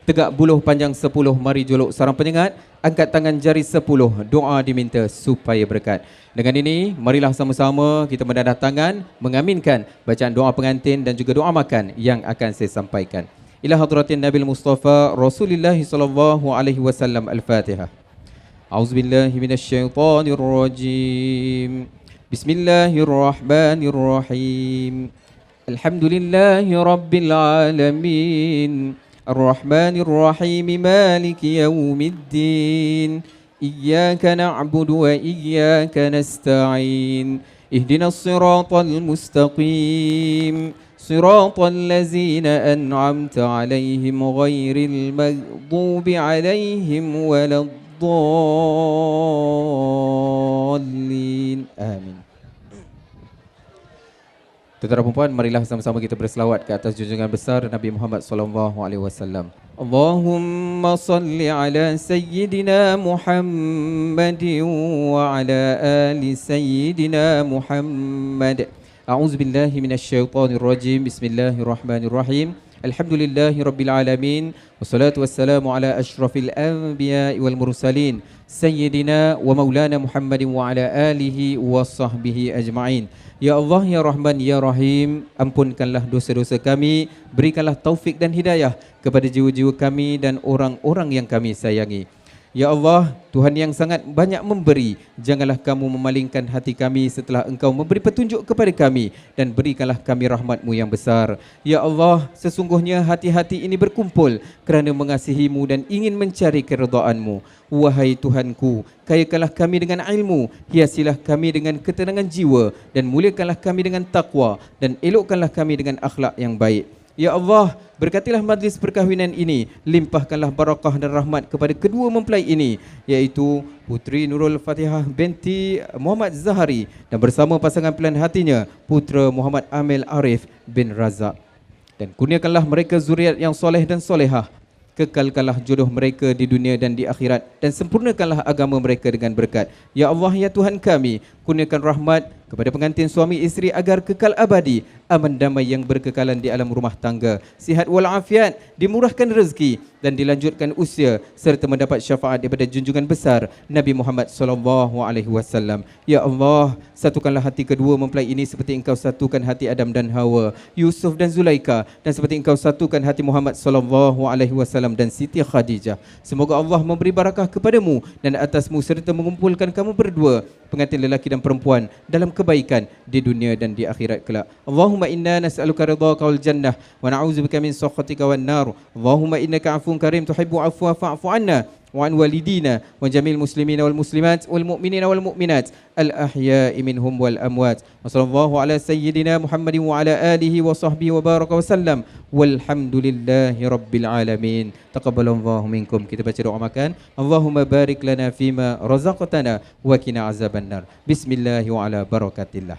Tegak buluh panjang 10, mari juluk sarang penyengat. Angkat tangan jari 10, doa diminta supaya berkat. Dengan ini, marilah sama-sama kita mendadah tangan, mengaminkan bacaan doa pengantin dan juga doa makan yang akan saya sampaikan. Ila hadratin Nabil Mustafa Rasulullah sallallahu alaihi wasallam. Al-Fatihah. A'udzubillahi minasyaitonir rajim. Bismillahirrahmanirrahim. Alhamdulillahi rabbil alamin. Ar-Rahmanir-Rahim. Maliki yaumiddin. Iyyaka na'budu wa iyyaka nasta'in. Ihdinas siratal mustaqim. Siratal ladzina an'amta 'alaihim ghairil maghdubi 'alaihim waladdallin. Amin. Tuan-tuan dan puan-puan, marilah sama-sama kita berselawat ke atas junjungan besar Nabi Muhammad sallallahu alaihi wasallam. Allahumma salli ala sayyidina Muhammadin wa ala ali sayyidina Muhammad. A'udzu billahi minasyaitonir rajim. Bismillahirrahmanirrahim. Alhamdulillahi rabbil alamin. Wassalatu wassalamu ala asyrafil anbiya'i wal mursalin. Sayyidina wa maulana Muhammadin wa ala alihi wa sahbihi ajma'in. Ya Allah, Ya Rahman, Ya Rahim, ampunkanlah dosa-dosa kami, berikanlah taufik dan hidayah kepada jiwa-jiwa kami dan orang-orang yang kami sayangi. Ya Allah, Tuhan yang sangat banyak memberi, janganlah kamu memalingkan hati kami setelah Engkau memberi petunjuk kepada kami, dan berikanlah kami rahmat-Mu yang besar. Ya Allah, sesungguhnya hati-hati ini berkumpul kerana mengasihi-Mu dan ingin mencari keredaan-Mu. Wahai Tuhanku, kayakanlah kami dengan ilmu, hiasilah kami dengan ketenangan jiwa, dan muliakanlah kami dengan takwa, dan elokkanlah kami dengan akhlak yang baik. Ya Allah, berkatilah majlis perkahwinan ini, limpahkanlah barakah dan rahmat kepada kedua mempelai ini, iaitu Puteri Nurul Fatihah binti Muhammad Zahari dan bersama pasangan pilihan hatinya, Putera Muhammad Amil Arif bin Razak. Dan kurniakanlah mereka zuriat yang soleh dan solehah. Kekalkanlah jodoh mereka di dunia dan di akhirat, dan sempurnakanlah agama mereka dengan berkat. Ya Allah, Ya Tuhan kami, kurniakan rahmat kepada pengantin suami isteri agar kekal abadi, aman damai yang berkekalan di alam rumah tangga, sihat walafiat, dimurahkan rezeki dan dilanjutkan usia, serta mendapat syafaat daripada junjungan besar Nabi Muhammad sallallahu alaihi wasallam. Ya Allah, satukanlah hati kedua mempelai ini seperti Engkau satukan hati Adam dan Hawa, Yusuf dan Zulaika, dan seperti Engkau satukan hati Muhammad sallallahu alaihi wasallam dan Siti Khadijah. Semoga Allah memberi barakah kepadamu dan atasmu, serta mengumpulkan kamu berdua, pengantin lelaki dan perempuan, dalam kebaikan di dunia dan di akhirat kelak. Allahumma inna nas'aluka ridhaka wal jannah wa na'udzubika min sakhatika wan nar. Allahumma innaka 'afuwun karim tuhibbu 'afwa fa'fu 'anna wa an walidina wa jamil muslimina wal muslimat wal mu'minina wal mu'minat al ahya'i minhum wal amwat. Wa sallallahu ala sayyidina Muhammadin wa ala alihi wa sahbihi wa baraka wa sallam. Walhamdulillahi rabbil alamin. Taqabbalallahu minkum. Kita baca doa makan. Allahumma barik lana fima razaqtana wa qina azabannar. Bismillah wa ala barakatillah.